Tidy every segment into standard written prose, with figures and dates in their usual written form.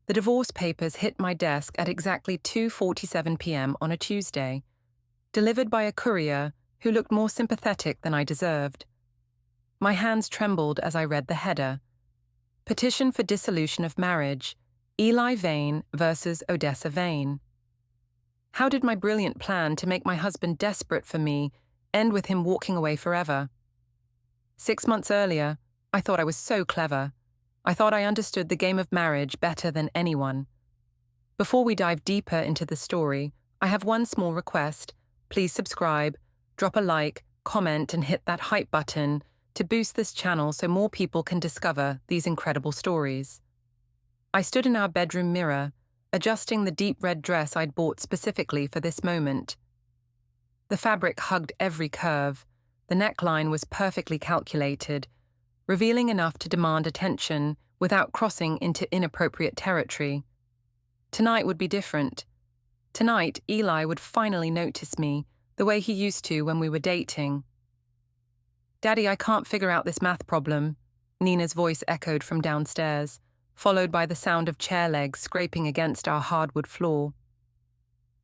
The divorce papers hit my desk at exactly 2:47 p.m. on a Tuesday, delivered by a courier who looked more sympathetic than I deserved. My hands trembled as I read the header. Petition for dissolution of marriage, Eli Vane versus Odessa Vane. How did my brilliant plan to make my husband desperate for me end with him walking away forever? 6 months earlier, I thought I was so clever. I thought I understood the game of marriage better than anyone. Before we dive deeper into the story, I have one small request. Please subscribe, drop a like, comment, and hit that hype button to boost this channel so more people can discover these incredible stories. I stood in our bedroom mirror, adjusting the deep red dress I'd bought specifically for this moment. The fabric hugged every curve, the neckline was perfectly calculated, revealing enough to demand attention without crossing into inappropriate territory. Tonight would be different. Tonight, Eli would finally notice me, the way he used to when we were dating. "Daddy, I can't figure out this math problem," Nina's voice echoed from downstairs, followed by the sound of chair legs scraping against our hardwood floor.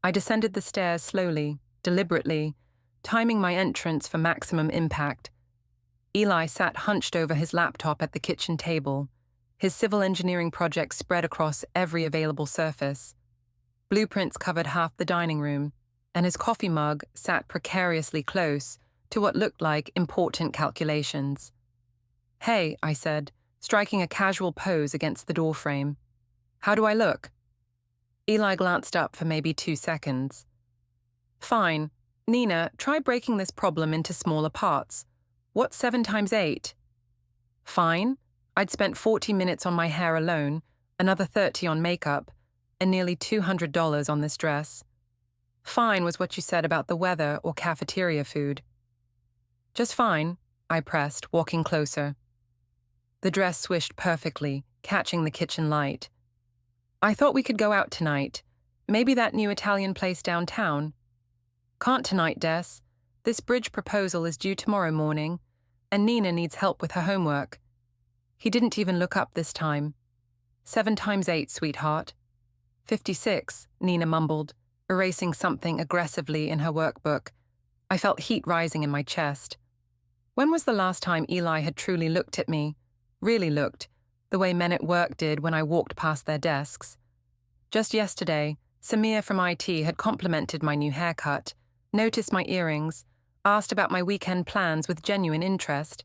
I descended the stairs slowly, deliberately, timing my entrance for maximum impact. Eli sat hunched over his laptop at the kitchen table, his civil engineering project spread across every available surface. Blueprints covered half the dining room, and his coffee mug sat precariously close to what looked like important calculations. "Hey," I said, striking a casual pose against the doorframe. "How do I look?" Eli glanced up for maybe 2 seconds. "Fine. Nina, try breaking this problem into smaller parts. What's 7 times 8? "Fine. I'd spent 40 minutes on my hair alone, another 30 on makeup, and nearly $200 on this dress. Fine was what you said about the weather or cafeteria food." "Just fine," I pressed, walking closer. The dress swished perfectly, catching the kitchen light. "I thought we could go out tonight. Maybe that new Italian place downtown." "Can't tonight, Des. This bridge proposal is due tomorrow morning, and Nina needs help with her homework." He didn't even look up this time. 7 times 8, sweetheart." 56, Nina mumbled, erasing something aggressively in her workbook. I felt heat rising in my chest. When was the last time Eli had truly looked at me? Really looked, the way men at work did when I walked past their desks. Just yesterday, Samir from IT had complimented my new haircut, noticed my earrings, asked about my weekend plans with genuine interest.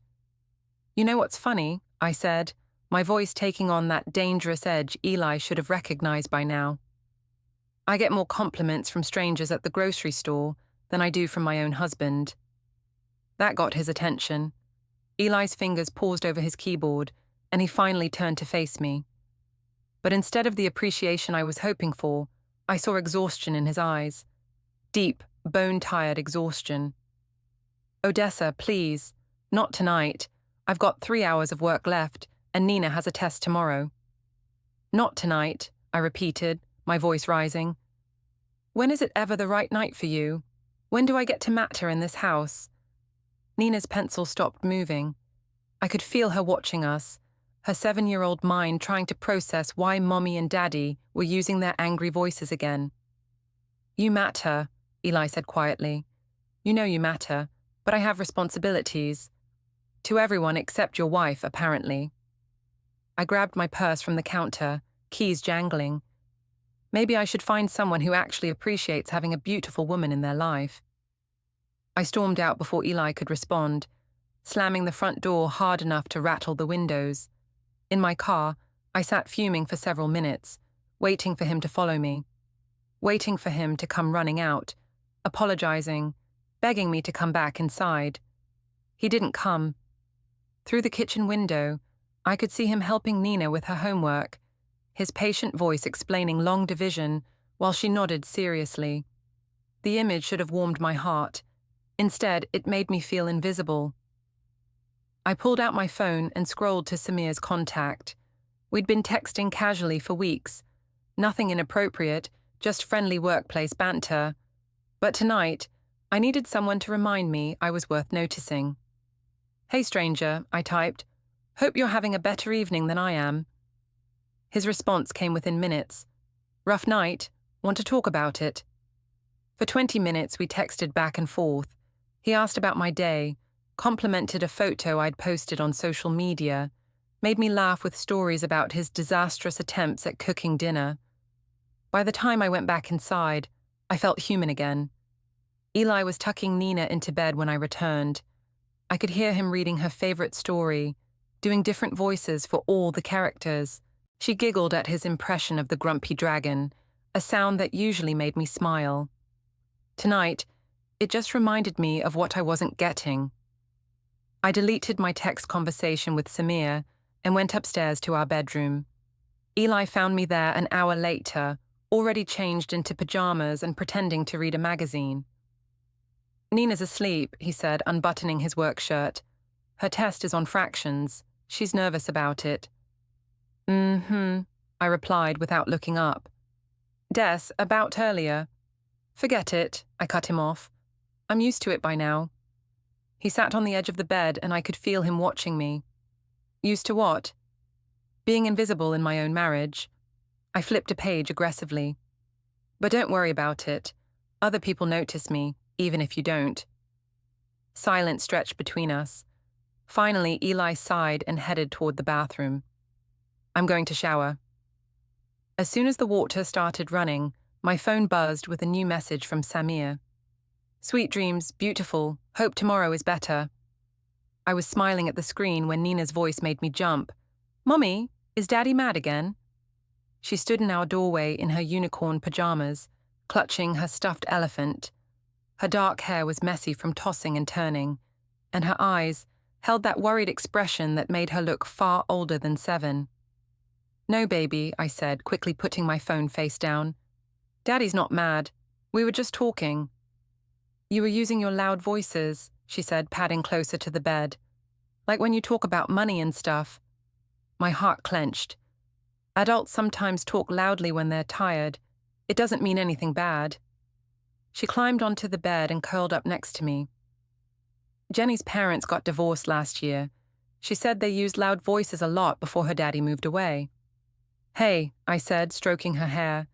"You know what's funny?" I said, my voice taking on that dangerous edge Eli should have recognized by now. "I get more compliments from strangers at the grocery store than I do from my own husband." That got his attention. Eli's fingers paused over his keyboard, and he finally turned to face me. But instead of the appreciation I was hoping for, I saw exhaustion in his eyes. Deep, bone-tired exhaustion. "Odessa, please. Not tonight. I've got 3 hours of work left, and Nina has a test tomorrow." "Not tonight," I repeated, my voice rising. "When is it ever the right night for you? When do I get to matter in this house?" Nina's pencil stopped moving. I could feel her watching us, her 7-year-old mind trying to process why Mommy and Daddy were using their angry voices again. "You matter," Eli said quietly. "You know you matter, but I have responsibilities. To everyone except your wife, apparently." I grabbed my purse from the counter, keys jangling. Maybe I should find someone who actually appreciates having a beautiful woman in their life. I stormed out before Eli could respond, slamming the front door hard enough to rattle the windows. In my car, I sat fuming for several minutes, waiting for him to follow me, waiting for him to come running out, apologizing, begging me to come back inside. He didn't come. Through the kitchen window, I could see him helping Nina with her homework, his patient voice explaining long division while she nodded seriously. The image should have warmed my heart. Instead, it made me feel invisible. I pulled out my phone and scrolled to Samir's contact. We'd been texting casually for weeks. Nothing inappropriate, just friendly workplace banter. But tonight, I needed someone to remind me I was worth noticing. "Hey stranger," I typed. "Hope you're having a better evening than I am." His response came within minutes. "Rough night? Want to talk about it?" For 20 minutes we texted back and forth. He asked about my day, complimented a photo I'd posted on social media, made me laugh with stories about his disastrous attempts at cooking dinner. By the time I went back inside, I felt human again. Eli was tucking Nina into bed when I returned. I could hear him reading her favorite story, doing different voices for all the characters. She giggled at his impression of the grumpy dragon, a sound that usually made me smile. Tonight, it just reminded me of what I wasn't getting. I deleted my text conversation with Samir and went upstairs to our bedroom. Eli found me there an hour later, already changed into pajamas and pretending to read a magazine. "Nina's asleep," he said, unbuttoning his work shirt. "Her test is on fractions. She's nervous about it." I replied without looking up. "Des, about earlier." "Forget it," I cut him off. "I'm used to it by now." He sat on the edge of the bed and I could feel him watching me. "Used to what?" "Being invisible in my own marriage." I flipped a page aggressively. "But don't worry about it. Other people notice me, even if you don't." Silence stretched between us. Finally, Eli sighed and headed toward the bathroom. "I'm going to shower." As soon as the water started running, my phone buzzed with a new message from Samir. "Sweet dreams, beautiful. Hope tomorrow is better." I was smiling at the screen when Nina's voice made me jump. "Mommy, is Daddy mad again?" She stood in our doorway in her unicorn pajamas, clutching her stuffed elephant. Her dark hair was messy from tossing and turning, and her eyes held that worried expression that made her look far older than 7. "No, baby," I said, quickly putting my phone face down. "Daddy's not mad. We were just talking." "You were using your loud voices," she said, padding closer to the bed. "Like when you talk about money and stuff." My heart clenched. Adults sometimes talk loudly when they're tired. It doesn't mean anything bad. She climbed onto the bed and curled up next to me. "Jenny's parents got divorced last year. She said they used loud voices a lot before her daddy moved away." "Hey," I said, stroking her hair.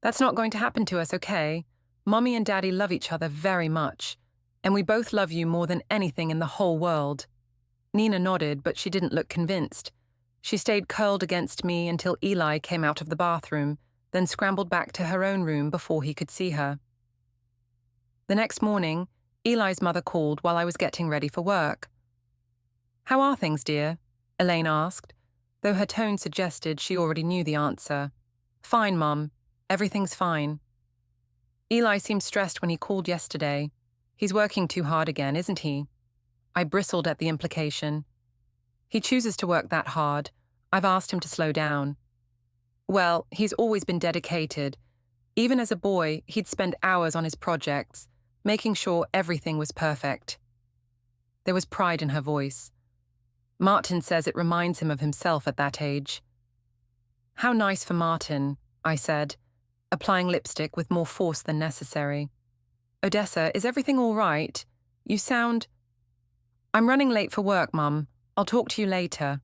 "That's not going to happen to us, okay? Mommy and Daddy love each other very much, and we both love you more than anything in the whole world." Nina nodded, but she didn't look convinced. She stayed curled against me until Eli came out of the bathroom, then scrambled back to her own room before he could see her. The next morning, Eli's mother called while I was getting ready for work. "How are things, dear?" Elaine asked, though her tone suggested she already knew the answer. "Fine, Mum. Everything's fine." "Eli seemed stressed when he called yesterday. He's working too hard again, isn't he?" I bristled at the implication. "He chooses to work that hard. I've asked him to slow down." "Well, he's always been dedicated. Even as a boy, he'd spend hours on his projects, making sure everything was perfect." There was pride in her voice. "Martin says it reminds him of himself at that age." "How nice for Martin," I said, applying lipstick with more force than necessary. "Odessa, is everything all right? You sound—" "I'm running late for work, Mum. I'll talk to you later."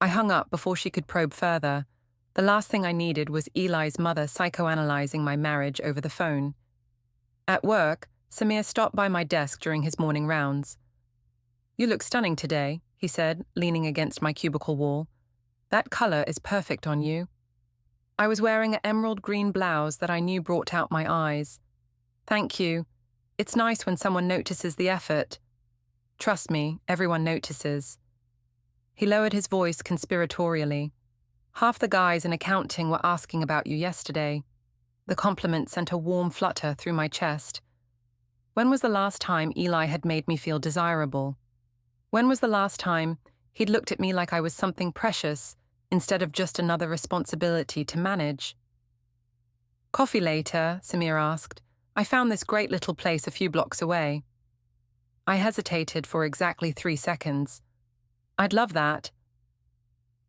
I hung up before she could probe further. The last thing I needed was Eli's mother psychoanalyzing my marriage over the phone. At work, Samir stopped by my desk during his morning rounds. "You look stunning today," he said, leaning against my cubicle wall. "That color is perfect on you." I was wearing an emerald green blouse that I knew brought out my eyes. "Thank you. It's nice when someone notices the effort." "Trust me, everyone notices." He lowered his voice conspiratorially. "Half the guys in accounting were asking about you yesterday." The compliment sent a warm flutter through my chest. When was the last time Eli had made me feel desirable? When was the last time he'd looked at me like I was something precious instead of just another responsibility to manage? "Coffee later?" Samir asked. "I found this great little place a few blocks away." I hesitated for exactly 3 seconds. "I'd love that."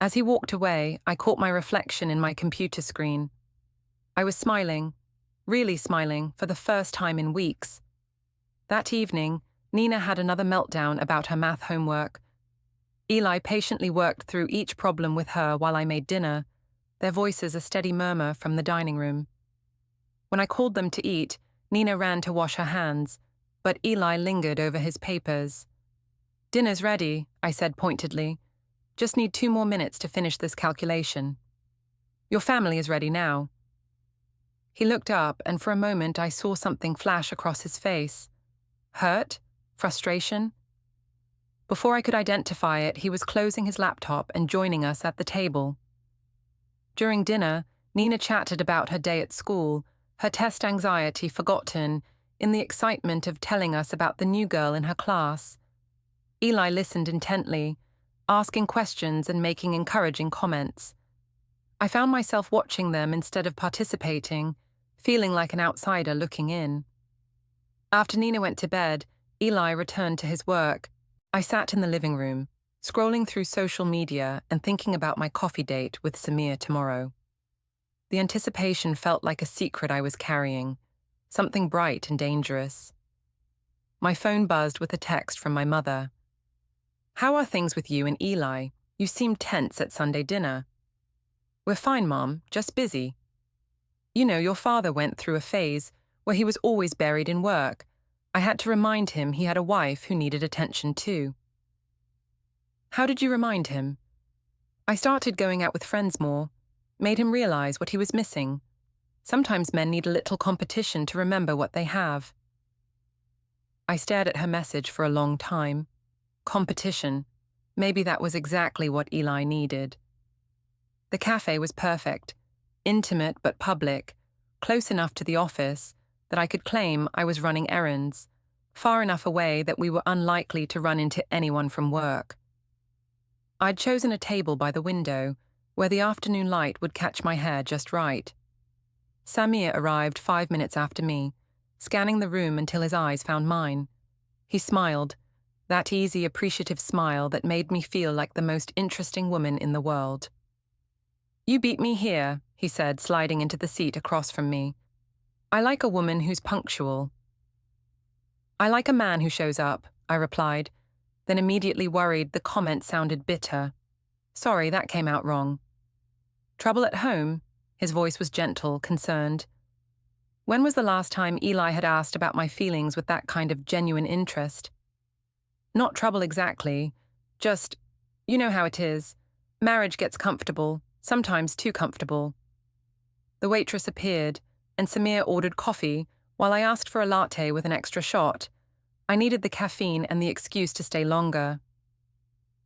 As he walked away, I caught my reflection in my computer screen. I was smiling, really smiling, for the first time in weeks. That evening, Nina had another meltdown about her math homework. Eli patiently worked through each problem with her while I made dinner, their voices a steady murmur from the dining room. When I called them to eat, Nina ran to wash her hands, but Eli lingered over his papers. "Dinner's ready," I said pointedly. "Just need 2 more minutes to finish this calculation. Your family is ready now." He looked up, and for a moment I saw something flash across his face. Hurt? Frustration? Before I could identify it, he was closing his laptop and joining us at the table. During dinner, Nina chatted about her day at school, her test anxiety forgotten in the excitement of telling us about the new girl in her class. Eli listened intently, asking questions and making encouraging comments. I found myself watching them instead of participating, feeling like an outsider looking in. After Nina went to bed, Eli returned to his work. I sat in the living room, scrolling through social media and thinking about my coffee date with Samir tomorrow. The anticipation felt like a secret I was carrying, something bright and dangerous. My phone buzzed with a text from my mother. "How are things with you and Eli? You seemed tense at Sunday dinner." "We're fine, Mom, just busy. You know, your father went through a phase where he was always buried in work. I had to remind him he had a wife who needed attention too." "How did you remind him?" "I started going out with friends more, made him realize what he was missing. Sometimes men need a little competition to remember what they have." I stared at her message for a long time. Competition. Maybe that was exactly what Eli needed. The cafe was perfect, intimate but public, close enough to the office that I could claim I was running errands, far enough away that we were unlikely to run into anyone from work. I'd chosen a table by the window, where the afternoon light would catch my hair just right. Samir arrived 5 minutes after me, scanning the room until his eyes found mine. He smiled, that easy, appreciative smile that made me feel like the most interesting woman in the world. "You beat me here," he said, sliding into the seat across from me. "I like a woman who's punctual." "I like a man who shows up," I replied, then immediately worried the comment sounded bitter. "Sorry, that came out wrong." "Trouble at home?" His voice was gentle, concerned. When was the last time Eli had asked about my feelings with that kind of genuine interest? "Not trouble exactly, just, you know how it is. Marriage gets comfortable, sometimes too comfortable." The waitress appeared, and Samir ordered coffee, while I asked for a latte with an extra shot. I needed the caffeine and the excuse to stay longer.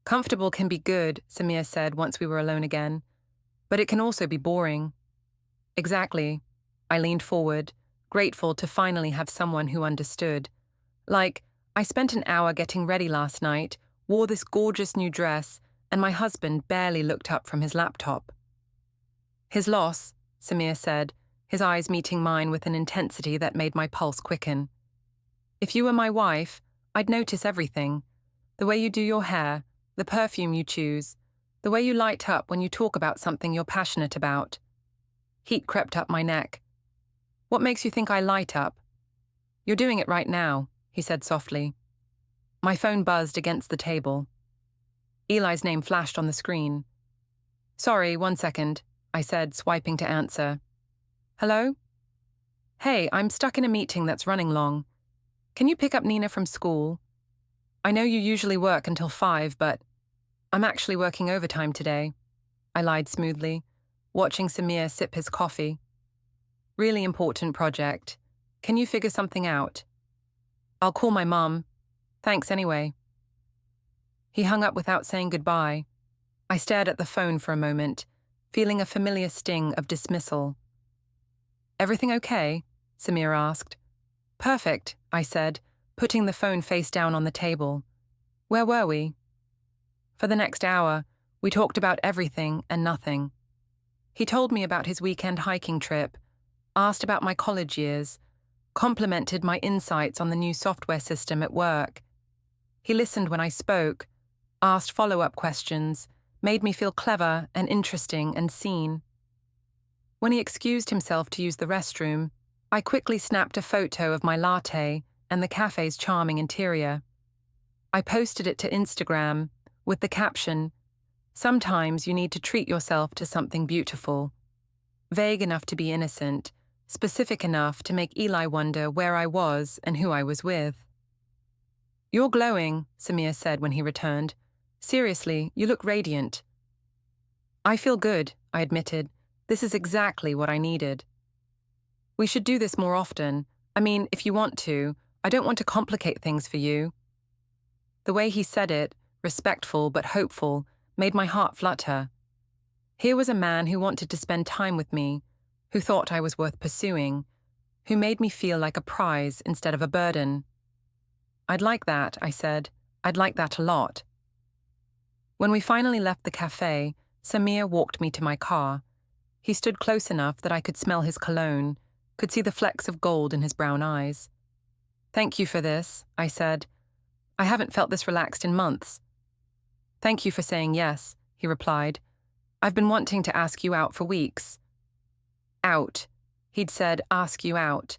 "Comfortable can be good," Samir said once we were alone again, "but it can also be boring." "Exactly." I leaned forward, grateful to finally have someone who understood. Like, I spent an hour getting ready last night, wore this gorgeous new dress, and my husband barely looked up from his laptop. "His loss," Samir said, his eyes meeting mine with an intensity that made my pulse quicken. "If you were my wife, I'd notice everything. The way you do your hair, the perfume you choose, the way you light up when you talk about something you're passionate about." Heat crept up my neck. "What makes you think I light up?" "You're doing it right now," he said softly. My phone buzzed against the table. Eli's name flashed on the screen. "Sorry, 1 second," I said, swiping to answer. "Hello?" "Hey, I'm stuck in a meeting that's running long. Can you pick up Nina from school? I know you usually work until 5, but I'm actually working overtime today." I lied smoothly, watching Samir sip his coffee. "Really important project. Can you figure something out?" "I'll call my mom. Thanks anyway." He hung up without saying goodbye. I stared at the phone for a moment, feeling a familiar sting of dismissal. "Everything okay?" Samir asked. "Perfect," I said, putting the phone face down on the table. "Where were we?" For the next hour, we talked about everything and nothing. He told me about his weekend hiking trip, asked about my college years, complimented my insights on the new software system at work. He listened when I spoke, asked follow-up questions, made me feel clever and interesting and seen. When he excused himself to use the restroom, I quickly snapped a photo of my latte and the cafe's charming interior. I posted it to Instagram, with the caption, "Sometimes you need to treat yourself to something beautiful." Vague enough to be innocent, specific enough to make Eli wonder where I was and who I was with. "You're glowing," Samir said when he returned. "Seriously, you look radiant." "I feel good," I admitted. "This is exactly what I needed." "We should do this more often. I mean, if you want to. I don't want to complicate things for you." The way he said it, respectful but hopeful, made my heart flutter. Here was a man who wanted to spend time with me, who thought I was worth pursuing, who made me feel like a prize instead of a burden. "I'd like that," I said. "I'd like that a lot." When we finally left the cafe, Samir walked me to my car. He stood close enough that I could smell his cologne, could see the flecks of gold in his brown eyes. "Thank you for this," I said. "I haven't felt this relaxed in months." "Thank you for saying yes," he replied. "I've been wanting to ask you out for weeks." "Out." He'd said, "Ask you out."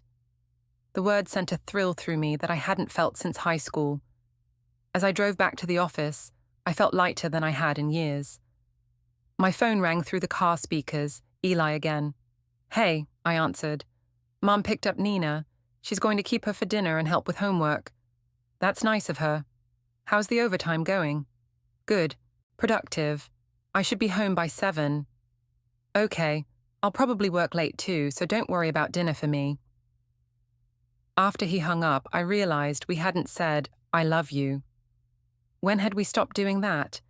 The word sent a thrill through me that I hadn't felt since high school. As I drove back to the office, I felt lighter than I had in years. My phone rang through the car speakers, Eli again. "Hey," I answered. "Mom picked up Nina. She's going to keep her for dinner and help with homework." "That's nice of her. How's the overtime going?" "Good. Productive. I should be home by 7. "Okay. I'll probably work late too, so don't worry about dinner for me." After he hung up, I realized we hadn't said, "I love you." When had we stopped doing that?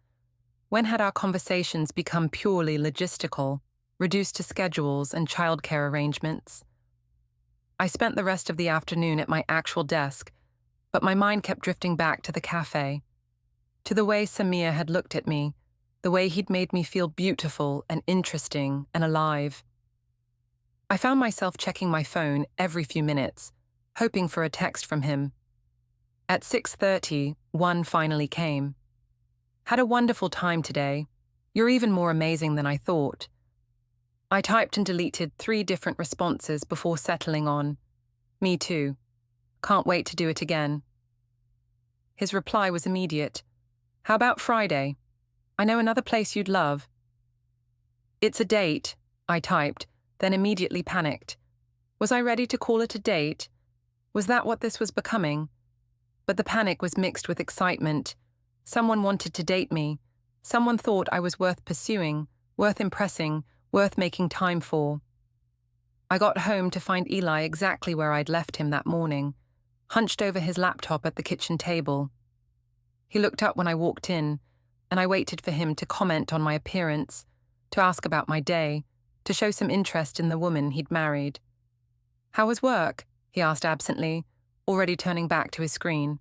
When had our conversations become purely logistical, reduced to schedules and childcare arrangements? I spent the rest of the afternoon at my actual desk, but my mind kept drifting back to the cafe, to the way Samir had looked at me, the way he'd made me feel beautiful and interesting and alive. I found myself checking my phone every few minutes, hoping for a text from him. At 6:30, one finally came. "Had a wonderful time today. You're even more amazing than I thought." I typed and deleted 3 different responses before settling on, "Me too. Can't wait to do it again." His reply was immediate. "How about Friday? I know another place you'd love." "It's a date," I typed, then immediately panicked. Was I ready to call it a date? Was that what this was becoming? But the panic was mixed with excitement. Someone wanted to date me. Someone thought I was worth pursuing, worth impressing, worth making time for. I got home to find Eli exactly where I'd left him that morning, hunched over his laptop at the kitchen table. He looked up when I walked in, and I waited for him to comment on my appearance, to ask about my day, to show some interest in the woman he'd married. "How was work?" he asked absently, already turning back to his screen.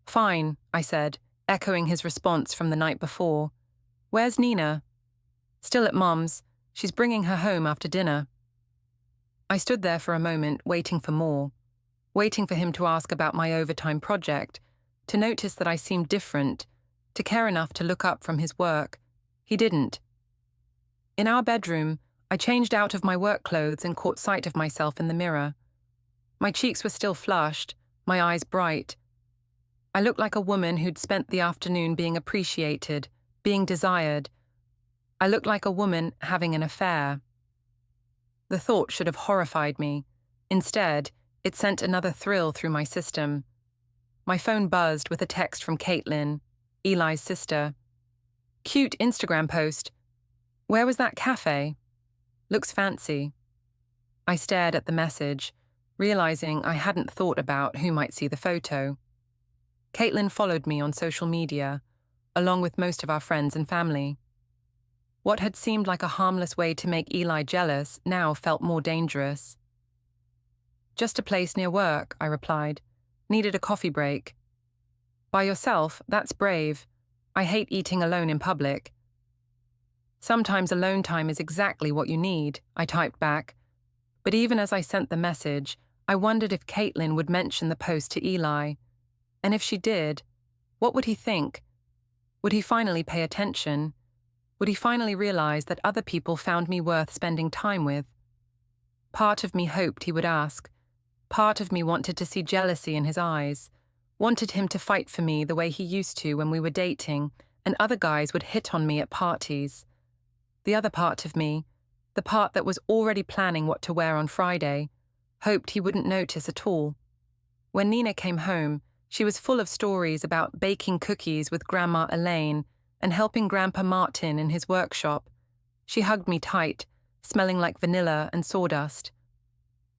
"Fine," I said, echoing his response from the night before. "Where's Nina?" "Still at Mum's. She's bringing her home after dinner." I stood there for a moment, waiting for more, waiting for him to ask about my overtime project, to notice that I seemed different, to care enough to look up from his work. He didn't. In our bedroom, I changed out of my work clothes and caught sight of myself in the mirror. My cheeks were still flushed, my eyes bright. I looked like a woman who'd spent the afternoon being appreciated, being desired. I looked like a woman having an affair. The thought should have horrified me. Instead, it sent another thrill through my system. My phone buzzed with a text from Caitlin, Eli's sister. "Cute Instagram post. Where was that cafe? Looks fancy." I stared at the message, realizing I hadn't thought about who might see the photo. Caitlin followed me on social media, along with most of our friends and family. What had seemed like a harmless way to make Eli jealous now felt more dangerous. "Just a place near work," I replied. "Needed a coffee break." "By yourself? That's brave. I hate eating alone in public." "Sometimes alone time is exactly what you need," I typed back. But even as I sent the message, I wondered if Caitlin would mention the post to Eli. And if she did, what would he think? Would he finally pay attention? Would he finally realize that other people found me worth spending time with? Part of me hoped he would ask. Part of me wanted to see jealousy in his eyes, wanted him to fight for me the way he used to when we were dating, and other guys would hit on me at parties. The other part of me, the part that was already planning what to wear on Friday, hoped he wouldn't notice at all. When Nina came home, she was full of stories about baking cookies with Grandma Elaine and helping Grandpa Martin in his workshop. She hugged me tight, smelling like vanilla and sawdust.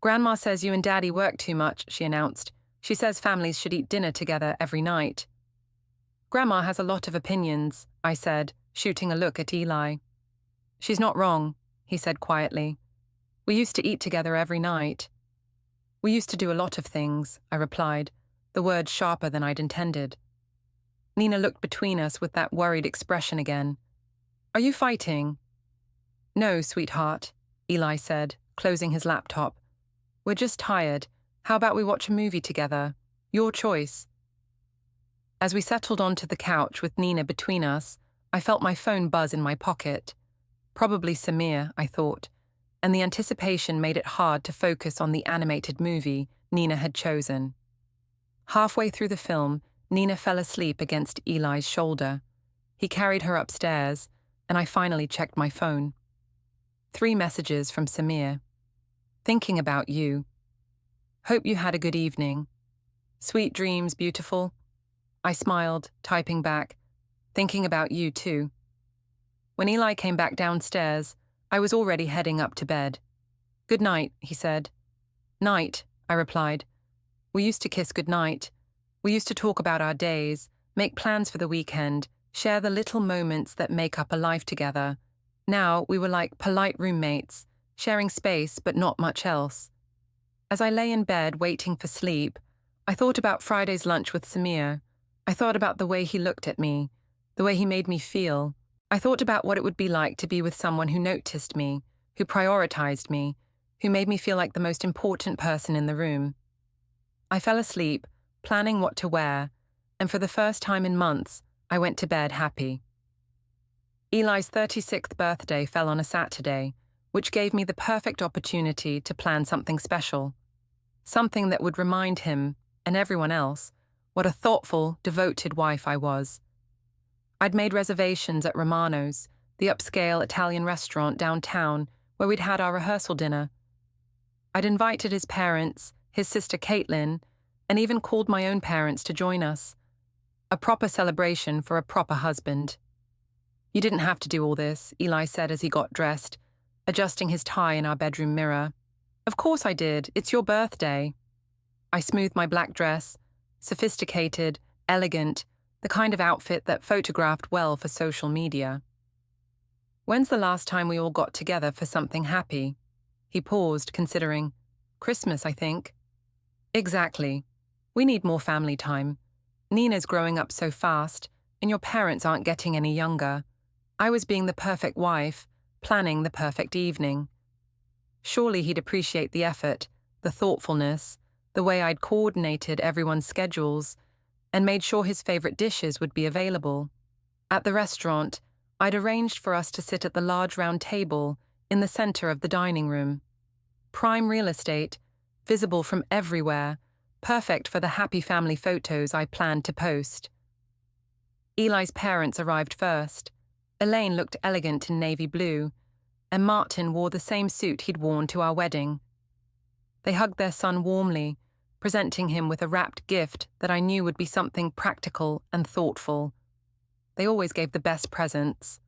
"Grandma says you and Daddy work too much," she announced. "She says families should eat dinner together every night." "Grandma has a lot of opinions," I said, shooting a look at Eli. "She's not wrong," he said quietly. "We used to eat together every night." "We used to do a lot of things," I replied, the words sharper than I'd intended. Nina looked between us with that worried expression again. "Are you fighting?" "No, sweetheart," Eli said, closing his laptop. "We're just tired. How about we watch a movie together? Your choice." As we settled onto the couch with Nina between us, I felt my phone buzz in my pocket. Probably Samir, I thought, and the anticipation made it hard to focus on the animated movie Nina had chosen. Halfway through the film, Nina fell asleep against Eli's shoulder. He carried her upstairs, and I finally checked my phone. 3 messages from Samir. "Thinking about you. Hope you had a good evening. Sweet dreams, beautiful." I smiled, typing back, "Thinking about you too." When Eli came back downstairs, I was already heading up to bed. "Good night," he said. "Night," I replied. We used to kiss goodnight. We used to talk about our days, make plans for the weekend, share the little moments that make up a life together. Now we were like polite roommates, sharing space but not much else. As I lay in bed waiting for sleep, I thought about Friday's lunch with Samir. I thought about the way he looked at me, the way he made me feel. I thought about what it would be like to be with someone who noticed me, who prioritized me, who made me feel like the most important person in the room. I fell asleep, planning what to wear, and for the first time in months, I went to bed happy. Eli's 36th birthday fell on a Saturday, which gave me the perfect opportunity to plan something special. Something that would remind him, and everyone else, what a thoughtful, devoted wife I was. I'd made reservations at Romano's, the upscale Italian restaurant downtown where we'd had our rehearsal dinner. I'd invited his parents, his sister Caitlin, and even called my own parents to join us. A proper celebration for a proper husband. "You didn't have to do all this," Eli said as he got dressed, adjusting his tie in our bedroom mirror. "Of course I did. It's your birthday." I smoothed my black dress, sophisticated, elegant, the kind of outfit that photographed well for social media. "When's the last time we all got together for something happy?" He paused, considering. "Christmas, I think." "Exactly. We need more family time. Nina's growing up so fast, and your parents aren't getting any younger. I was being the perfect wife, planning the perfect evening." Surely he'd appreciate the effort, the thoughtfulness, the way I'd coordinated everyone's schedules, and made sure his favorite dishes would be available. At the restaurant, I'd arranged for us to sit at the large round table in the center of the dining room. Prime real estate, visible from everywhere, perfect for the happy family photos I planned to post. Eli's parents arrived first. Elaine looked elegant in navy blue, and Martin wore the same suit he'd worn to our wedding. They hugged their son warmly, presenting him with a wrapped gift that I knew would be something practical and thoughtful. They always gave the best presents.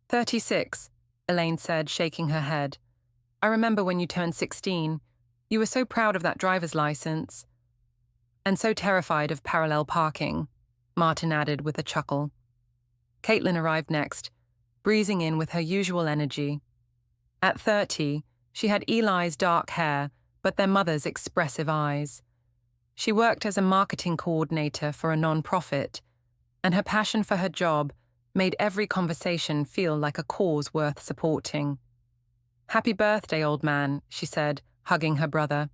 36, Elaine said, shaking her head. "I remember when you turned 16. You were so proud of that driver's license." "And so terrified of parallel parking," Martin added with a chuckle. Caitlin arrived next, breezing in with her usual energy. At 30, she had Eli's dark hair, but their mother's expressive eyes. She worked as a marketing coordinator for a non-profit, and her passion for her job made every conversation feel like a cause worth supporting. "Happy birthday, old man," she said, hugging her brother.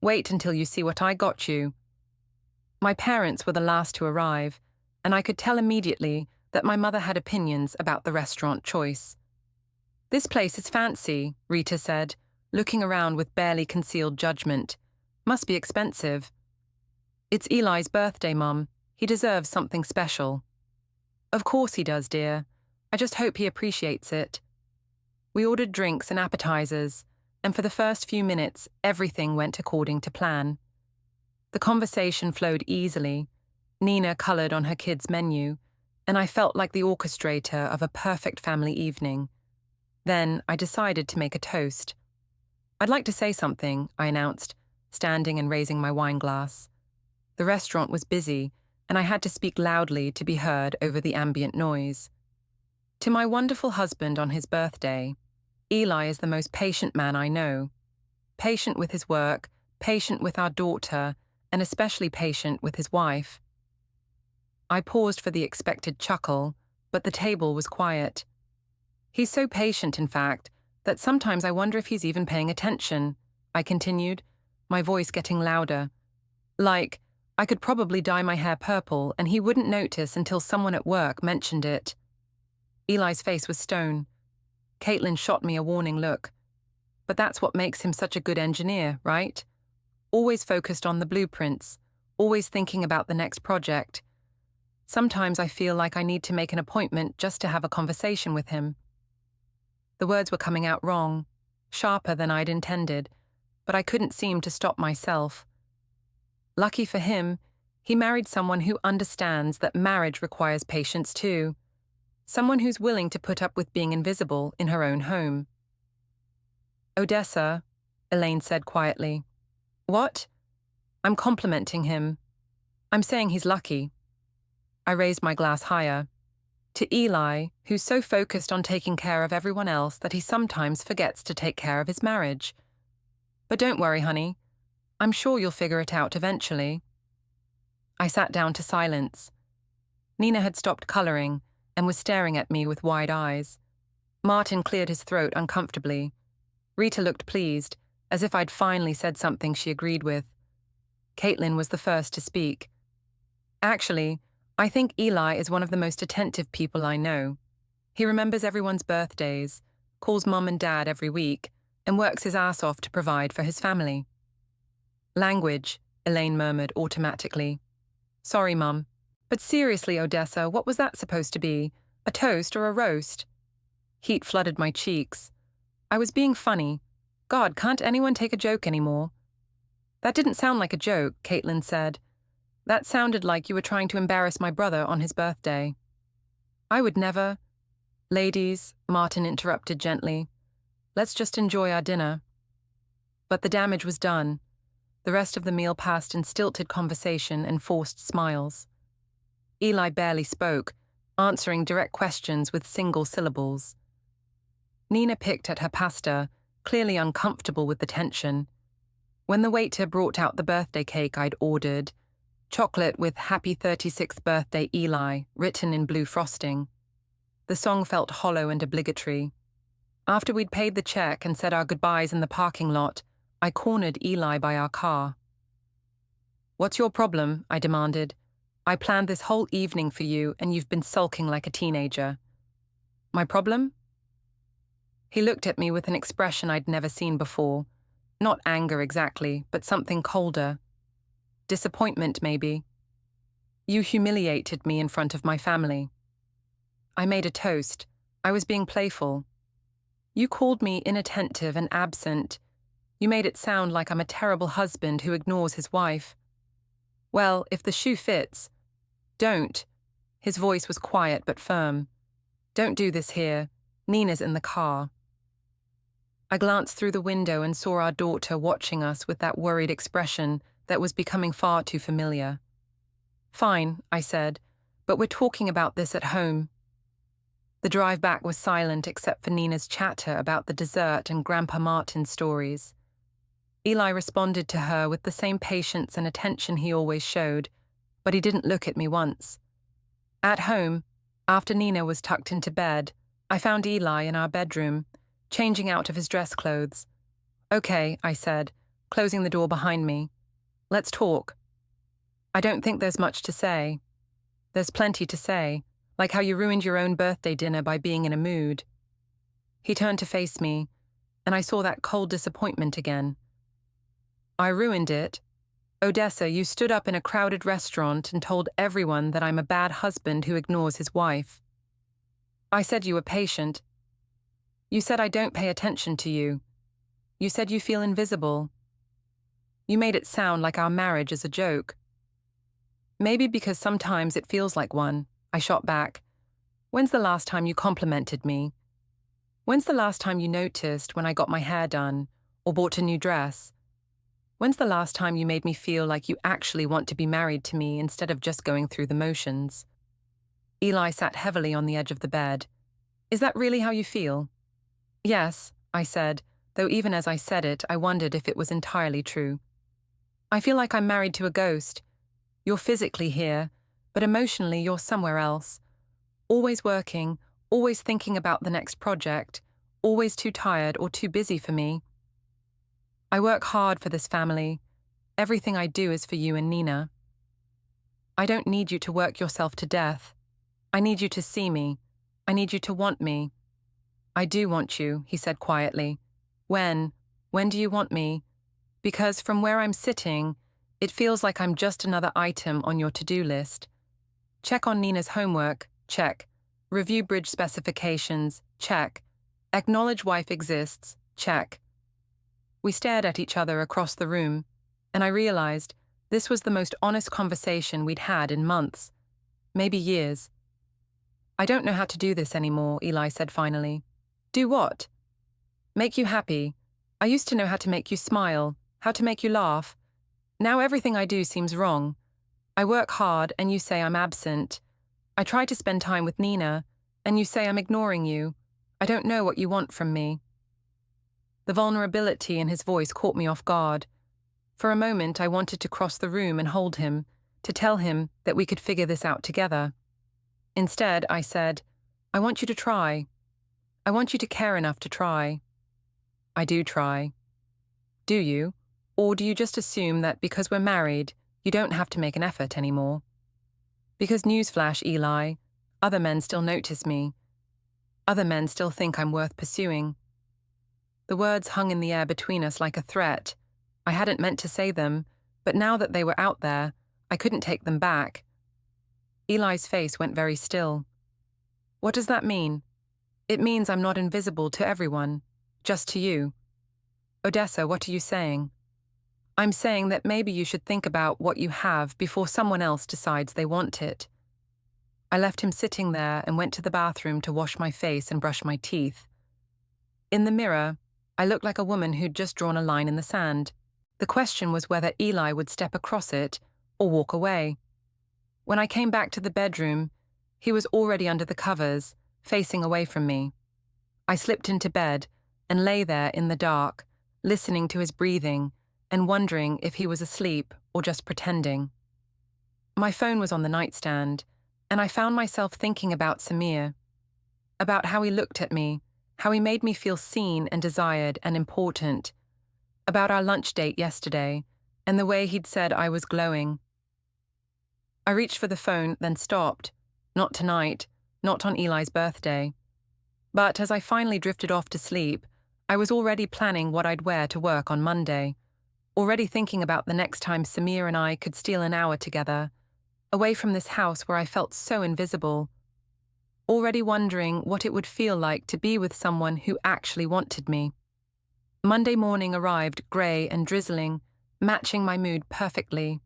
"Wait until you see what I got you." My parents were the last to arrive, and I could tell immediately that my mother had opinions about the restaurant choice. "This place is fancy," Rita said, looking around with barely concealed judgment. "Must be expensive." "It's Eli's birthday, Mum. He deserves something special." Of course he does, dear. I just hope he appreciates it. We ordered drinks and appetizers, and for the first few minutes, everything went according to plan. The conversation flowed easily. Nina colored on her kids' menu, and I felt like the orchestrator of a perfect family evening. Then I decided to make a toast. I'd like to say something, I announced, standing and raising my wine glass. The restaurant was busy, and I had to speak loudly to be heard over the ambient noise. To my wonderful husband on his birthday, Eli is the most patient man I know. Patient with his work, patient with our daughter, and especially patient with his wife. I paused for the expected chuckle, but the table was quiet. He's so patient, in fact, that sometimes I wonder if he's even paying attention, I continued, my voice getting louder. Like, I could probably dye my hair purple and he wouldn't notice until someone at work mentioned it. Eli's face was stone. Caitlin shot me a warning look. But that's what makes him such a good engineer, right? Always focused on the blueprints, always thinking about the next project. Sometimes I feel like I need to make an appointment just to have a conversation with him. The words were coming out wrong, sharper than I'd intended, but I couldn't seem to stop myself. Lucky for him, he married someone who understands that marriage requires patience too. Someone who's willing to put up with being invisible in her own home. Odessa, Elaine said quietly. What? I'm complimenting him. I'm saying he's lucky. I raised my glass higher. To Eli, who's so focused on taking care of everyone else that he sometimes forgets to take care of his marriage. But don't worry, honey. I'm sure you'll figure it out eventually. I sat down to silence. Nina had stopped coloring and was staring at me with wide eyes. Martin cleared his throat uncomfortably. Rita looked pleased, as if I'd finally said something she agreed with. Caitlin was the first to speak. Actually, I think Eli is one of the most attentive people I know. He remembers everyone's birthdays, calls Mum and Dad every week, and works his ass off to provide for his family. Language, Elaine murmured automatically. Sorry, Mum. But seriously, Odessa, what was that supposed to be? A toast or a roast? Heat flooded my cheeks. I was being funny. God, can't anyone take a joke anymore? That didn't sound like a joke, Caitlin said. That sounded like you were trying to embarrass my brother on his birthday. I would never. Ladies, Martin interrupted gently. Let's just enjoy our dinner. But the damage was done. The rest of the meal passed in stilted conversation and forced smiles. Eli barely spoke, answering direct questions with single syllables. Nina picked at her pasta, clearly uncomfortable with the tension. When the waiter brought out the birthday cake I'd ordered, chocolate with Happy 36th Birthday Eli written in blue frosting, the song felt hollow and obligatory. After we'd paid the check and said our goodbyes in the parking lot, I cornered Eli by our car. What's your problem? I demanded. I planned this whole evening for you and you've been sulking like a teenager. My problem? He looked at me with an expression I'd never seen before. Not anger exactly, but something colder. Disappointment, maybe. You humiliated me in front of my family. I made a toast. I was being playful. You called me inattentive and absent. You made it sound like I'm a terrible husband who ignores his wife. Well, if the shoe fits, don't. His voice was quiet but firm. Don't do this here. Nina's in the car. I glanced through the window and saw our daughter watching us with that worried expression that was becoming far too familiar. Fine, I said, but we're talking about this at home. The drive back was silent except for Nina's chatter about the dessert and Grandpa Martin's stories. Eli responded to her with the same patience and attention he always showed, but he didn't look at me once. At home, after Nina was tucked into bed, I found Eli in our bedroom, changing out of his dress clothes. Okay, I said, closing the door behind me. Let's talk. I don't think there's much to say. There's plenty to say, like how you ruined your own birthday dinner by being in a mood. He turned to face me, and I saw that cold disappointment again. I ruined it. Odessa, you stood up in a crowded restaurant and told everyone that I'm a bad husband who ignores his wife. I said you were patient. You said I don't pay attention to you. You said you feel invisible. You made it sound like our marriage is a joke. Maybe because sometimes it feels like one, I shot back. When's the last time you complimented me? When's the last time you noticed when I got my hair done or bought a new dress? When's the last time you made me feel like you actually want to be married to me instead of just going through the motions? Eli sat heavily on the edge of the bed. Is that really how you feel? Yes, I said, though even as I said it, I wondered if it was entirely true. I feel like I'm married to a ghost. You're physically here, but emotionally you're somewhere else. Always working, always thinking about the next project, always too tired or too busy for me. I work hard for this family. Everything I do is for you and Nina. I don't need you to work yourself to death. I need you to see me. I need you to want me. I do want you, he said quietly. When do you want me? Because from where I'm sitting, it feels like I'm just another item on your to-do list. Check on Nina's homework, check. Review bridge specifications, check. Acknowledge wife exists, check. We stared at each other across the room, and I realized this was the most honest conversation we'd had in months, maybe years. I don't know how to do this anymore, Eli said finally. Do what? Make you happy. I used to know how to make you smile, how to make you laugh. Now everything I do seems wrong. I work hard and you say I'm absent. I try to spend time with Nina, and you say I'm ignoring you. I don't know what you want from me. The vulnerability in his voice caught me off guard. For a moment, I wanted to cross the room and hold him, to tell him that we could figure this out together. Instead, I said, I want you to try. I want you to care enough to try. I do try. Do you? Or do you just assume that because we're married, you don't have to make an effort anymore? Because newsflash, Eli, other men still notice me. Other men still think I'm worth pursuing. The words hung in the air between us like a threat. I hadn't meant to say them, but now that they were out there, I couldn't take them back. Eli's face went very still. What does that mean? It means I'm not invisible to everyone, just to you. Odessa, what are you saying? I'm saying that maybe you should think about what you have before someone else decides they want it. I left him sitting there and went to the bathroom to wash my face and brush my teeth. In the mirror, I looked like a woman who'd just drawn a line in the sand. The question was whether Eli would step across it or walk away. When I came back to the bedroom, he was already under the covers, facing away from me. I slipped into bed and lay there in the dark, listening to his breathing and wondering if he was asleep or just pretending. My phone was on the nightstand, and I found myself thinking about Samir, about how he looked at me, how he made me feel seen and desired and important, about our lunch date yesterday, and the way he'd said I was glowing. I reached for the phone, then stopped. Not tonight, not on Eli's birthday. But as I finally drifted off to sleep, I was already planning what I'd wear to work on Monday, already thinking about the next time Samir and I could steal an hour together, away from this house where I felt so invisible, already wondering what it would feel like to be with someone who actually wanted me. Monday morning arrived grey and drizzling, matching my mood perfectly.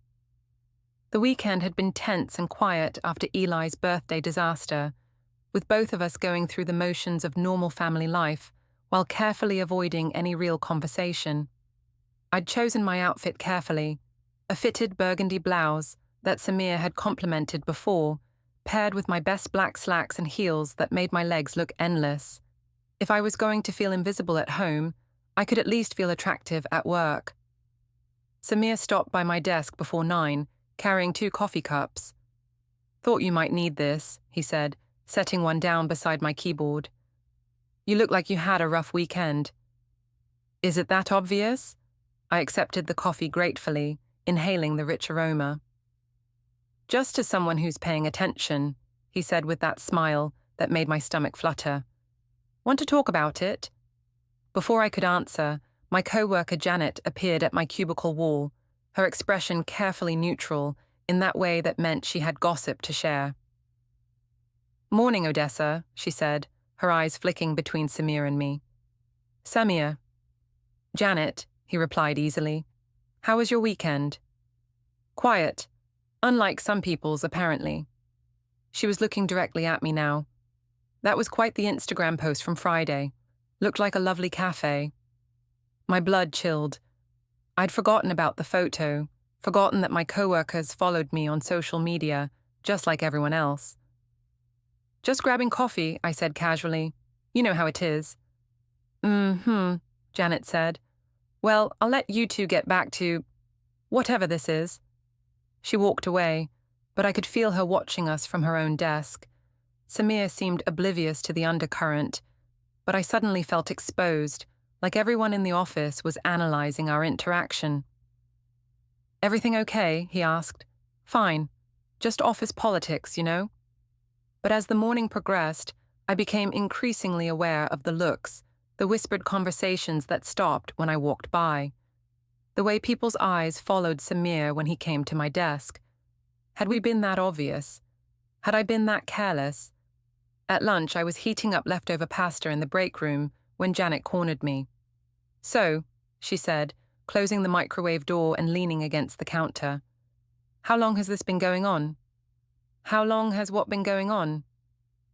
The weekend had been tense and quiet after Eli's birthday disaster, with both of us going through the motions of normal family life while carefully avoiding any real conversation. I'd chosen my outfit carefully, a fitted burgundy blouse that Samir had complimented before, paired with my best black slacks and heels that made my legs look endless. If I was going to feel invisible at home, I could at least feel attractive at work. Samir stopped by my desk before 9, carrying 2 coffee cups. Thought you might need this, he said, setting one down beside my keyboard. You look like you had a rough weekend. Is it that obvious? I accepted the coffee gratefully, inhaling the rich aroma. Just to someone who's paying attention, he said with that smile that made my stomach flutter. Want to talk about it? Before I could answer, my co-worker Janet appeared at my cubicle wall, her expression carefully neutral, in that way that meant she had gossip to share. "Morning, Odessa," she said, her eyes flicking between Samir and me. "Samir." "Janet," he replied easily. "How was your weekend?" "Quiet. Unlike some people's, apparently." She was looking directly at me now. That was quite the Instagram post from Friday. Looked like a lovely cafe. My blood chilled. I'd forgotten about the photo, forgotten that my coworkers followed me on social media, just like everyone else. "Just grabbing coffee," I said casually. "You know how it is." Janet said. "Well, I'll let you two get back to whatever this is." She walked away, but I could feel her watching us from her own desk. Samir seemed oblivious to the undercurrent, but I suddenly felt exposed, like everyone in the office was analyzing our interaction. "Everything okay?" he asked. "Fine. Just office politics, you know?" But as the morning progressed, I became increasingly aware of the looks, the whispered conversations that stopped when I walked by. The way people's eyes followed Samir when he came to my desk. Had we been that obvious? Had I been that careless? At lunch, I was heating up leftover pasta in the break room when Janet cornered me. "So," she said, closing the microwave door and leaning against the counter. "How long has this been going on?" "How long has what been going on?"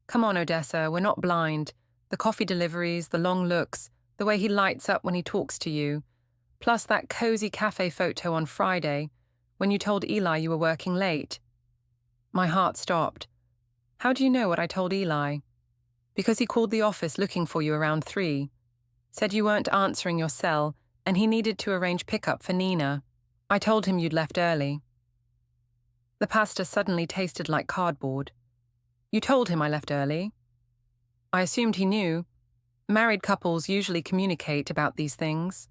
"Come on, Odessa, we're not blind. The coffee deliveries, the long looks, the way he lights up when he talks to you. Plus that cozy cafe photo on Friday, when you told Eli you were working late." My heart stopped. "How do you know what I told Eli?" "Because he called the office looking for you around 3. Said you weren't answering your cell, and he needed to arrange pickup for Nina. I told him you'd left early." The pasta suddenly tasted like cardboard. "You told him I left early?" "I assumed he knew. Married couples usually communicate about these things."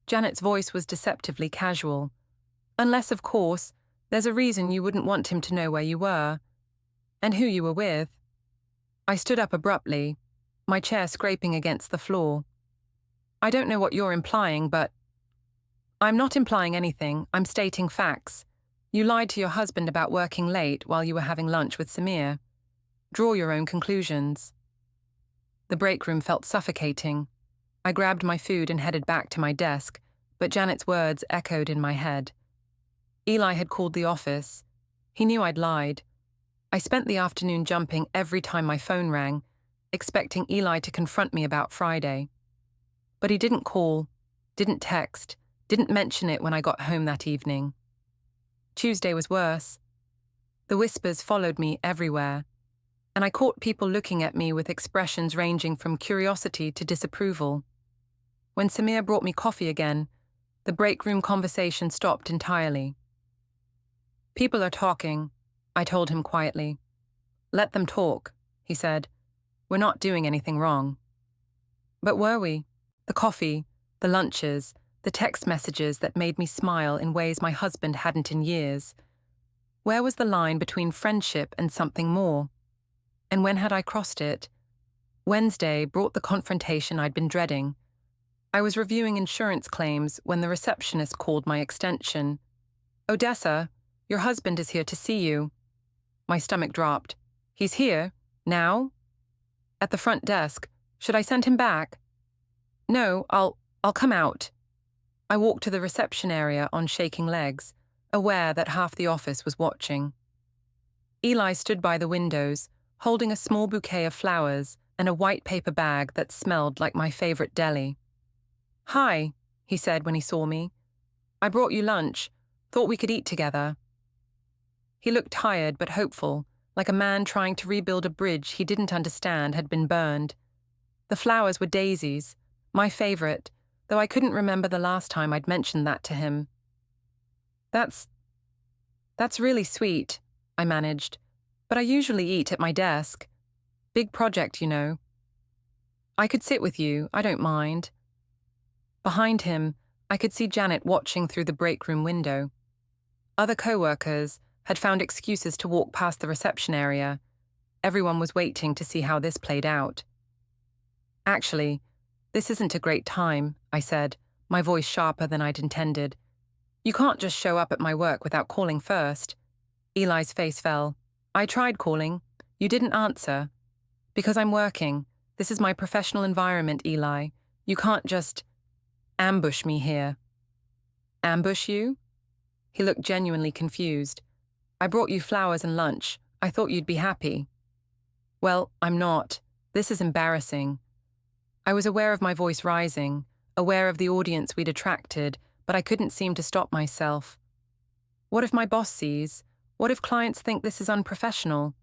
Janet's voice was deceptively casual. "Unless, of course, there's a reason you wouldn't want him to know where you were. And who you were with." I stood up abruptly, my chair scraping against the floor. "I don't know what you're implying, but—" "I'm not implying anything, I'm stating facts. You lied to your husband about working late while you were having lunch with Samir. Draw your own conclusions." The break room felt suffocating. I grabbed my food and headed back to my desk, but Janet's words echoed in my head. Eli had called the office. He knew I'd lied. I spent the afternoon jumping every time my phone rang, expecting Eli to confront me about Friday. But he didn't call, didn't text, didn't mention it when I got home that evening. Tuesday was worse. The whispers followed me everywhere, and I caught people looking at me with expressions ranging from curiosity to disapproval. When Samir brought me coffee again, the break room conversation stopped entirely. "People are talking," I told him quietly. "Let them talk," he said. "We're not doing anything wrong." But were we? The coffee, the lunches, the text messages that made me smile in ways my husband hadn't in years. Where was the line between friendship and something more? And when had I crossed it? Wednesday brought the confrontation I'd been dreading. I was reviewing insurance claims when the receptionist called my extension. "Odessa, your husband is here to see you." My stomach dropped. "He's here? Now?" "At the front desk. Should I send him back?" "No, I'll come out." I walked to the reception area on shaking legs, aware that half the office was watching. Eli stood by the windows, holding a small bouquet of flowers and a white paper bag that smelled like my favorite deli. "Hi," he said when he saw me. "I brought you lunch. Thought we could eat together." He looked tired but hopeful, like a man trying to rebuild a bridge he didn't understand had been burned. The flowers were daisies, my favorite, though I couldn't remember the last time I'd mentioned that to him. That's really sweet," I managed, "but I usually eat at my desk. Big project, you know." "I could sit with you, I don't mind." Behind him, I could see Janet watching through the break room window. Other co-workers had found excuses to walk past the reception area. Everyone was waiting to see how this played out. "Actually, this isn't a great time," I said, my voice sharper than I'd intended. You can't just show up at my work without calling first. Eli's face fell. I tried calling. You didn't answer. Because I'm working. This is my professional environment, Eli. You can't just ambush me here. Ambush you? He looked genuinely confused. I brought you flowers and lunch. I thought you'd be happy. Well, I'm not. This is embarrassing. I was aware of my voice rising, aware of the audience we'd attracted, but I couldn't seem to stop myself. What if my boss sees? What if clients think this is unprofessional?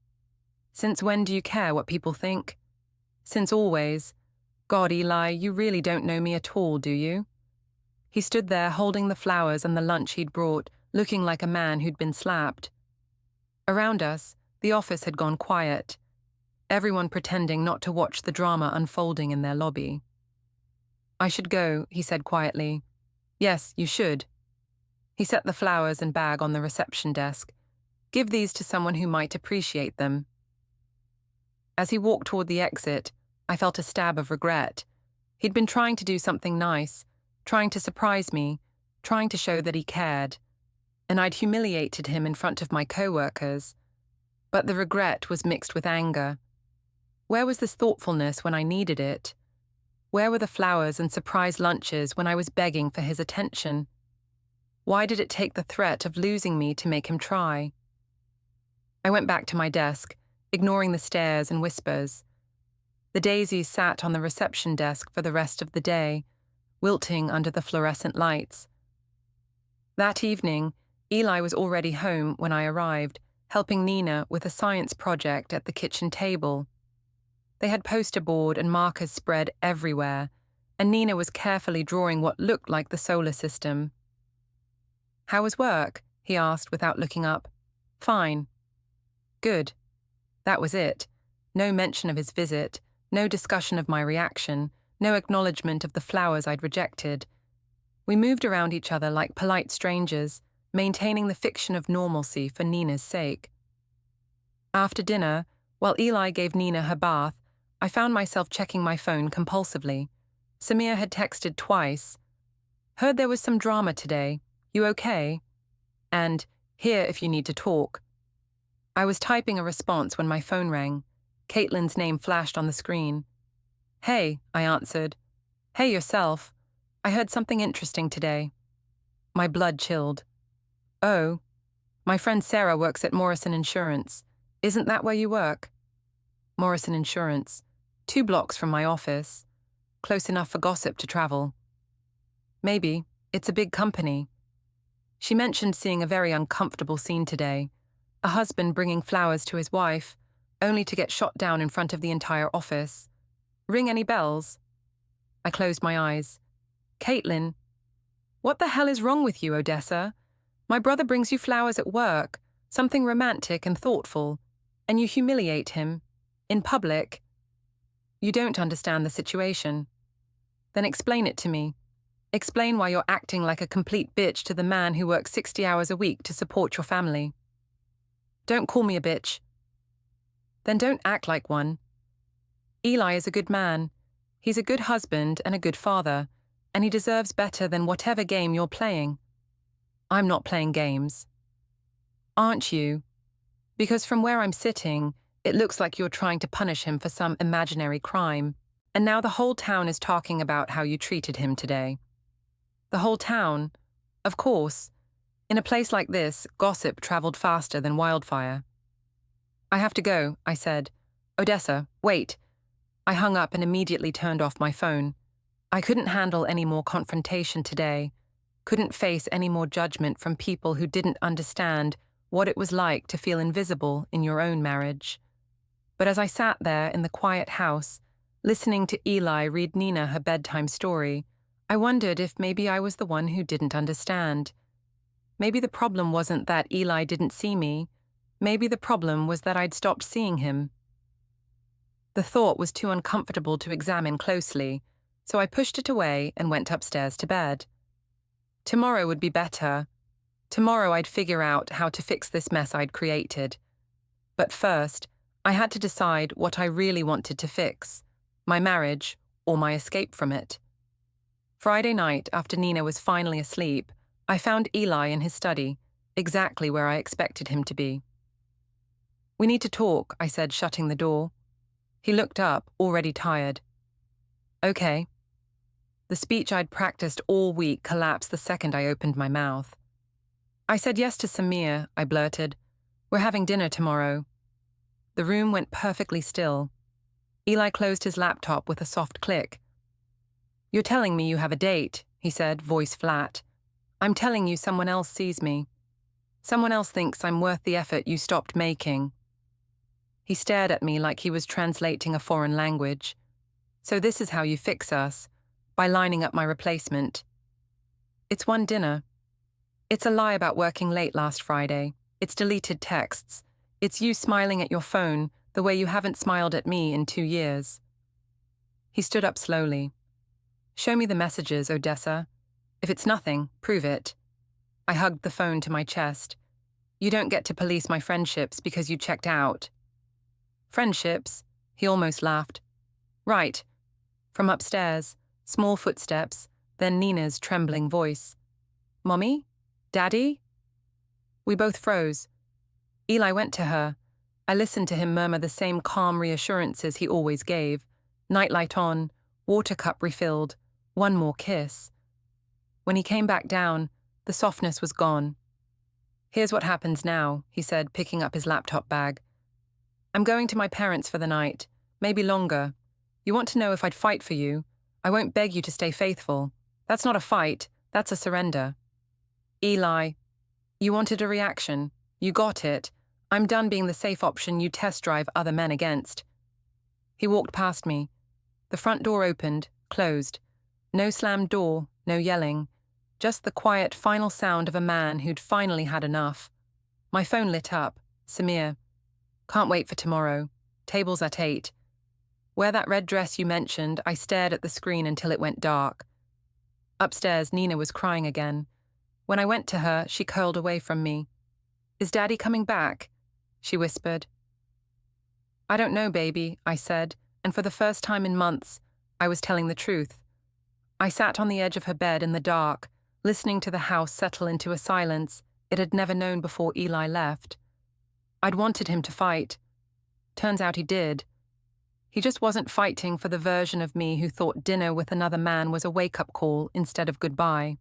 Since when do you care what people think? Since always. God, Eli, you really don't know me at all, do you? He stood there holding the flowers and the lunch he'd brought, looking like a man who'd been slapped. Around us, the office had gone quiet, everyone pretending not to watch the drama unfolding in their lobby. I should go, he said quietly. Yes, you should. He set the flowers and bag on the reception desk. Give these to someone who might appreciate them. As he walked toward the exit, I felt a stab of regret. He'd been trying to do something nice, trying to surprise me, trying to show that he cared. And I'd humiliated him in front of my co-workers. But the regret was mixed with anger. Where was this thoughtfulness when I needed it? Where were the flowers and surprise lunches when I was begging for his attention? Why did it take the threat of losing me to make him try? I went back to my desk, ignoring the stares and whispers. The daisies sat on the reception desk for the rest of the day, wilting under the fluorescent lights. That evening, Eli was already home when I arrived, helping Nina with a science project at the kitchen table. They had poster board and markers spread everywhere, and Nina was carefully drawing what looked like the solar system. How was work? He asked without looking up. Fine. Good. That was it. No mention of his visit, no discussion of my reaction, no acknowledgement of the flowers I'd rejected. We moved around each other like polite strangers, maintaining the fiction of normalcy for Nina's sake. After dinner, while Eli gave Nina her bath, I found myself checking my phone compulsively. Samir had texted twice. Heard there was some drama today. You okay? And, here if you need to talk. I was typing a response when my phone rang. Caitlin's name flashed on the screen. Hey, I answered. Hey yourself. I heard something interesting today. My blood chilled. Oh, my friend Sarah works at Morrison Insurance. Isn't that where you work? Morrison Insurance. 2 blocks from my office. Close enough for gossip to travel. Maybe. It's a big company. She mentioned seeing a very uncomfortable scene today. A husband bringing flowers to his wife, only to get shot down in front of the entire office. Ring any bells? I closed my eyes. Caitlin. What the hell is wrong with you, Odessa? My brother brings you flowers at work, something romantic and thoughtful, and you humiliate him. In public. You don't understand the situation. Then explain it to me. Explain why you're acting like a complete bitch to the man who works 60 hours a week to support your family. Don't call me a bitch. Then don't act like one. Eli is a good man. He's a good husband and a good father, and he deserves better than whatever game you're playing. I'm not playing games. Aren't you? Because from where I'm sitting, it looks like you're trying to punish him for some imaginary crime, and now the whole town is talking about how you treated him today. The whole town? Of course. In a place like this, gossip traveled faster than wildfire. I have to go, I said. Odessa, wait. I hung up and immediately turned off my phone. I couldn't handle any more confrontation today, couldn't face any more judgment from people who didn't understand what it was like to feel invisible in your own marriage. But as I sat there in the quiet house, listening to Eli read Nina her bedtime story, I wondered if maybe I was the one who didn't understand. Maybe the problem wasn't that Eli didn't see me. Maybe the problem was that I'd stopped seeing him. The thought was too uncomfortable to examine closely, so I pushed it away and went upstairs to bed. Tomorrow would be better. Tomorrow I'd figure out how to fix this mess I'd created. But first, I had to decide what I really wanted to fix, my marriage or my escape from it. Friday night, after Nina was finally asleep, I found Eli in his study, exactly where I expected him to be. "We need to talk," I said, shutting the door. He looked up, already tired. "Okay." The speech I'd practiced all week collapsed the second I opened my mouth. "I said yes to Samir," I blurted. "We're having dinner tomorrow." The room went perfectly still. Eli closed his laptop with a soft click. "You're telling me you have a date," he said, voice flat. "I'm telling you someone else sees me. Someone else thinks I'm worth the effort you stopped making." He stared at me like he was translating a foreign language. "So this is how you fix us, by lining up my replacement." "It's one dinner." "It's a lie about working late last Friday. It's deleted texts. It's you smiling at your phone the way you haven't smiled at me in 2 years." He stood up slowly. "Show me the messages, Odessa. If it's nothing, prove it." I hugged the phone to my chest. "You don't get to police my friendships because you checked out." "Friendships?" He almost laughed. "Right." From upstairs, small footsteps, then Nina's trembling voice. "Mommy? Daddy?" We both froze. Eli went to her. I listened to him murmur the same calm reassurances he always gave. Nightlight on, water cup refilled, one more kiss. When he came back down, the softness was gone. "Here's what happens now," he said, picking up his laptop bag. "I'm going to my parents for the night, maybe longer. You want to know if I'd fight for you? I won't beg you to stay faithful. That's not a fight, that's a surrender." "Eli, you wanted a reaction. You got it. I'm done being the safe option you test drive other men against." He walked past me. The front door opened, closed. No slammed door, no yelling. Just the quiet final sound of a man who'd finally had enough. My phone lit up. Samir. "Can't wait for tomorrow. Table's at 8. Wear that red dress you mentioned." I stared at the screen until it went dark. Upstairs, Nina was crying again. When I went to her, she curled away from me. "Is Daddy coming back?" she whispered. "I don't know, baby," I said, and for the first time in months, I was telling the truth. I sat on the edge of her bed in the dark, listening to the house settle into a silence it had never known before Eli left. I'd wanted him to fight. Turns out he did. He just wasn't fighting for the version of me who thought dinner with another man was a wake-up call instead of goodbye.